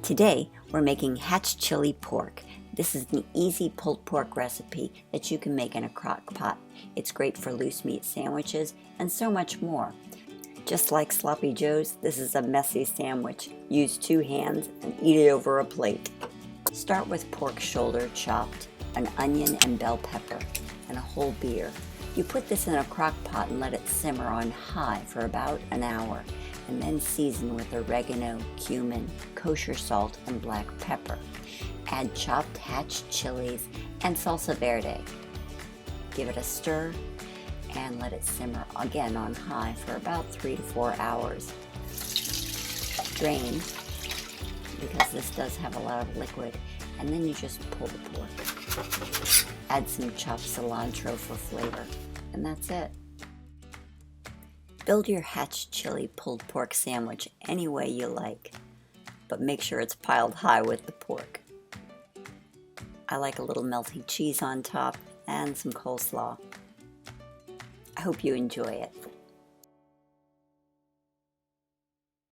Today, we're making hatch chili pork. This is an easy pulled pork recipe that you can make in a crock pot. It's great for loose meat sandwiches and so much more. Just like Sloppy Joe's, this is a messy sandwich. Use 2 hands and eat it over a plate. Start with pork shoulder chopped, an onion and bell pepper, and a whole beer. You put this in a crock pot and let it simmer on high for about an hour, and then season with oregano, cumin, kosher salt, and black pepper. Add chopped hatch chilies and salsa verde. Give it a stir and let it simmer again on high for about 3 to 4 hours. Drain, because this does have a lot of liquid, and then you just pull the pork. Add some chopped cilantro for flavor, and that's it. Build your hatch chili pulled pork sandwich any way you like, but make sure it's piled high with the pork. I like a little melty cheese on top and some coleslaw. I hope you enjoy it.